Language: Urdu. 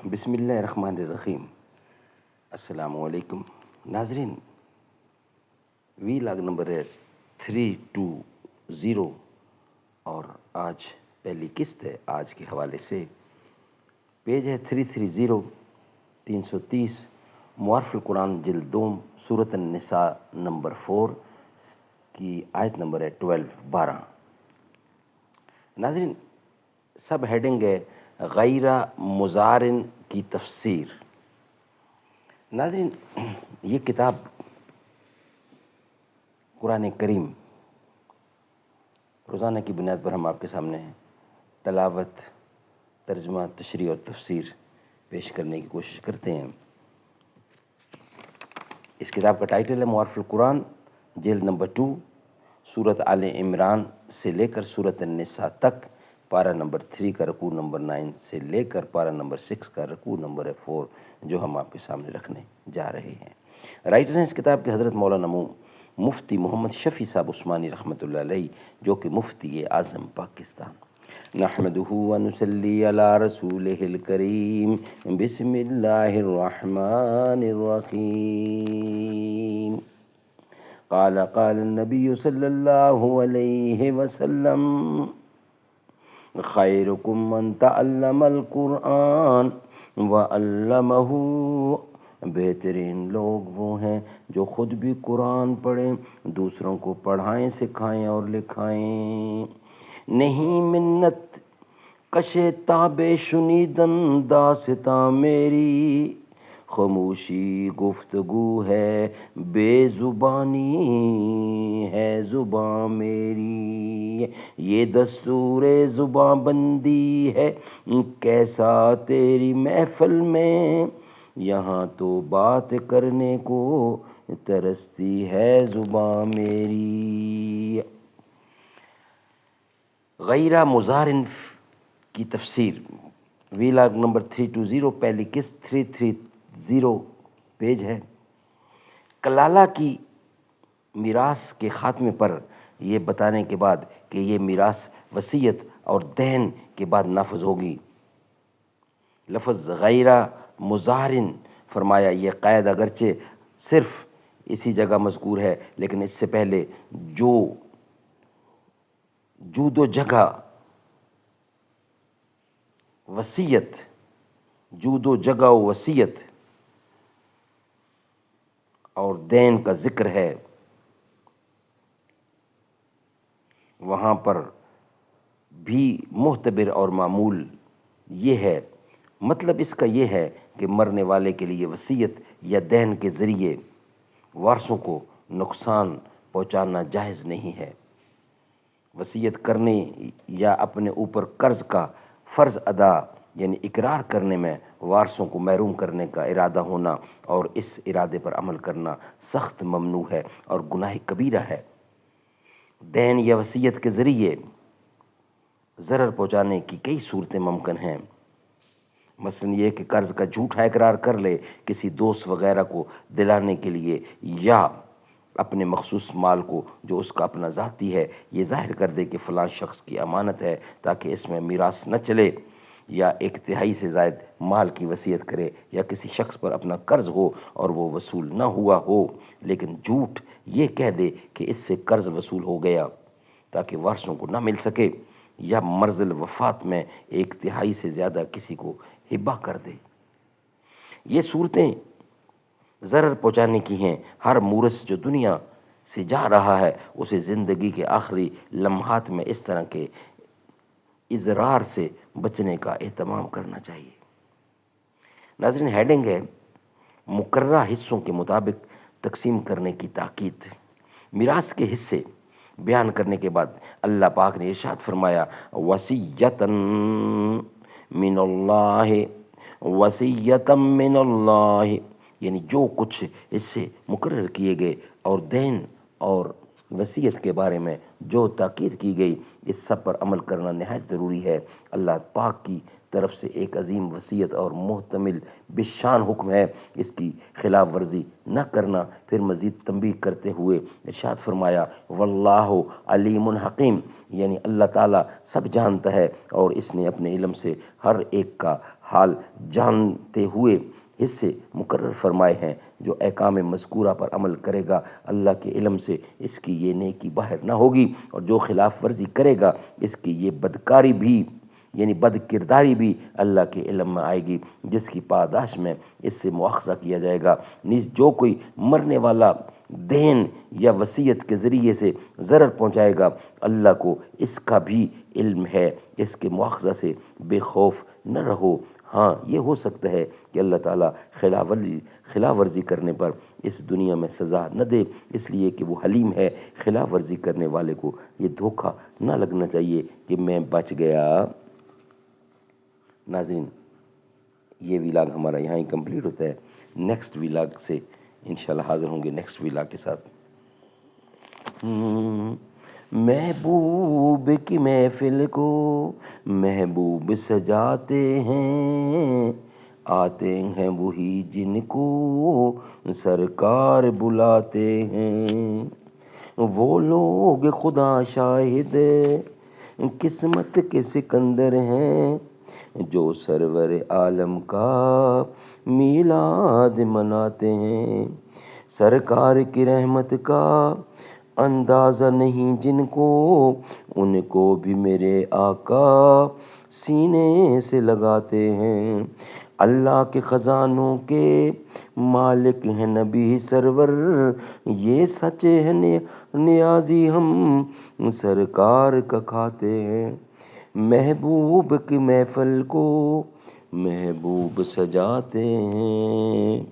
بسم اللہ الرحمن الرحیم۔ السلام علیکم ناظرین، وی لاگ نمبر ہے 320 اور آج پہلی قسط ہے۔ آج کے حوالے سے پیج ہے 330 330 معارف القرآن جلد 2 سورۃ النساء نمبر 4 کی آیت نمبر ہے 12 ناظرین، سب ہیڈنگ ہے غیر مضارن کی تفسیر۔ ناظرین، یہ کتاب قرآن کریم روزانہ کی بنیاد پر ہم آپ کے سامنے تلاوت، ترجمہ، تشریح اور تفسیر پیش کرنے کی کوشش کرتے ہیں۔ اس کتاب کا ٹائٹل ہے معارف القرآن جلد نمبر 2 سورۃ آل عمران سے لے کر سورۃ النساء تک، پارہ نمبر 3 کا رکوع نمبر 9 سے لے کر پارہ نمبر 6 کا رکوع نمبر 4 جو ہم آپ کے سامنے رکھنے جا رہے ہیں۔ رائٹر ہیں اس کتاب کے حضرت مولانا مفتی محمد شفیع صاحب عثمانی رحمۃ اللہ علیہ، جو کہ مفتی اعظم پاکستان۔ نحمدہ ونصلی علی رسولہ الکریم، بسم اللہ الرحمن الرحیم۔ قال النبی صلی اللہ علیہ وسلم خیرکم من تعلم القرآن وعلمہ۔ بہترین لوگ وہ ہیں جو خود بھی قرآن پڑھیں، دوسروں کو پڑھائیں، سکھائیں اور لکھائیں۔ نہیں منت کشے تاب شنیدن داستاں میری، خاموشی گفتگو ہے بے زبانی ہے زباں میری۔ یہ دستور زباں بندی ہے کیسا تیری محفل میں، یہاں تو بات کرنے کو ترستی ہے زباں میری۔ غیر مضارن کی تفسیر، وی لاگ نمبر 320 پہلی قسط 330 پیج ہے۔ کلالہ کی میراث کے خاتمے پر یہ بتانے کے بعد کہ یہ میراث وصیت اور دین کے بعد نافذ ہوگی، لفظ غیر مضارن فرمایا۔ یہ قید اگرچہ صرف اسی جگہ مذکور ہے، لیکن اس سے پہلے جو جود و جگہ وصیت، جود و جگہ و وصیت اور دین کا ذکر ہے، وہاں پر بھی معتبر اور معمول یہ ہے، مطلب اس کا یہ ہے کہ مرنے والے کے لیے وصیت یا دین کے ذریعے وارثوں کو نقصان پہنچانا جائز نہیں ہے۔ وصیت کرنے یا اپنے اوپر قرض کا فرض ادا یعنی اقرار کرنے میں وارثوں کو محروم کرنے کا ارادہ ہونا اور اس ارادے پر عمل کرنا سخت ممنوع ہے اور گناہ کبیرہ ہے۔ دین یا وصیت کے ذریعے ضرر پہنچانے کی کئی صورتیں ممکن ہیں، مثلاً یہ کہ قرض کا جھوٹا اقرار کر لے کسی دوست وغیرہ کو دلانے کے لیے، یا اپنے مخصوص مال کو جو اس کا اپنا ذاتی ہے یہ ظاہر کر دے کہ فلاں شخص کی امانت ہے تاکہ اس میں میراث نہ چلے، یا ایک تہائی سے زائد مال کی وصیت کرے، یا کسی شخص پر اپنا قرض ہو اور وہ وصول نہ ہوا ہو لیکن جھوٹ یہ کہہ دے کہ اس سے قرض وصول ہو گیا تاکہ وارثوں کو نہ مل سکے، یا مرض الوفات میں ایک تہائی سے زیادہ کسی کو ہبہ کر دے۔ یہ صورتیں ضرر پہنچانے کی ہیں۔ ہر مورث جو دنیا سے جا رہا ہے اسے زندگی کے آخری لمحات میں اس طرح کے اضرار سے بچنے کا اہتمام کرنا چاہیے۔ ناظرین، ہیڈنگ ہے مقررہ حصوں کے مطابق تقسیم کرنے کی تاکید۔ میراث کے حصے بیان کرنے کے بعد اللہ پاک نے ارشاد فرمایا وصیۃً من اللہ، وصیۃً من اللہ، یعنی جو کچھ حصے مقرر کیے گئے اور دین اور وصیت کے بارے میں جو تاکید کی گئی، اس سب پر عمل کرنا نہایت ضروری ہے۔ اللہ پاک کی طرف سے ایک عظیم وصیت اور محتمل بشان حکم ہے، اس کی خلاف ورزی نہ کرنا۔ پھر مزید تنبیہ کرتے ہوئے ارشاد فرمایا واللہ علیم حکیم، یعنی اللہ تعالیٰ سب جانتا ہے اور اس نے اپنے علم سے ہر ایک کا حال جانتے ہوئے حصے مقرر فرمائے ہیں۔ جو احکام مذکورہ پر عمل کرے گا اللہ کے علم سے اس کی یہ نیکی باہر نہ ہوگی، اور جو خلاف ورزی کرے گا اس کی یہ بدکاری بھی یعنی بد کرداری بھی اللہ کے علم میں آئے گی، جس کی پاداش میں اس سے مواخذہ کیا جائے گا۔ نیز جو کوئی مرنے والا دین یا وصیت کے ذریعے سے ضرر پہنچائے گا اللہ کو اس کا بھی علم ہے، اس کے مواخذہ سے بے خوف نہ رہو۔ ہاں یہ ہو سکتا ہے کہ اللہ تعالیٰ خلاف ورزی کرنے پر اس دنیا میں سزا نہ دے، اس لیے کہ وہ حلیم ہے۔ خلاف ورزی کرنے والے کو یہ دھوکہ نہ لگنا چاہیے کہ میں بچ گیا۔ ناظرین، یہ ویلاگ ہمارا یہاں ہی کمپلیٹ ہوتا ہے۔ نیکسٹ ویلاگ سے انشاءاللہ حاضر ہوں گے، نیکسٹ ویلاگ کے ساتھ۔ محبوب کی محفل کو محبوب سجاتے ہیں، آتے ہیں وہی جن کو سرکار بلاتے ہیں۔ وہ لوگ خدا شاہد قسمت کے سکندر ہیں، جو سرور عالم کا میلاد مناتے ہیں۔ سرکار کی رحمت کا اندازہ نہیں جن کو، ان کو بھی میرے آقا سینے سے لگاتے ہیں۔ اللہ کے خزانوں کے مالک ہیں نبی سرور، یہ سچ ہے نیازی ہم سرکار کا کھاتے ہیں۔ محبوب کی محفل کو محبوب سجاتے ہیں۔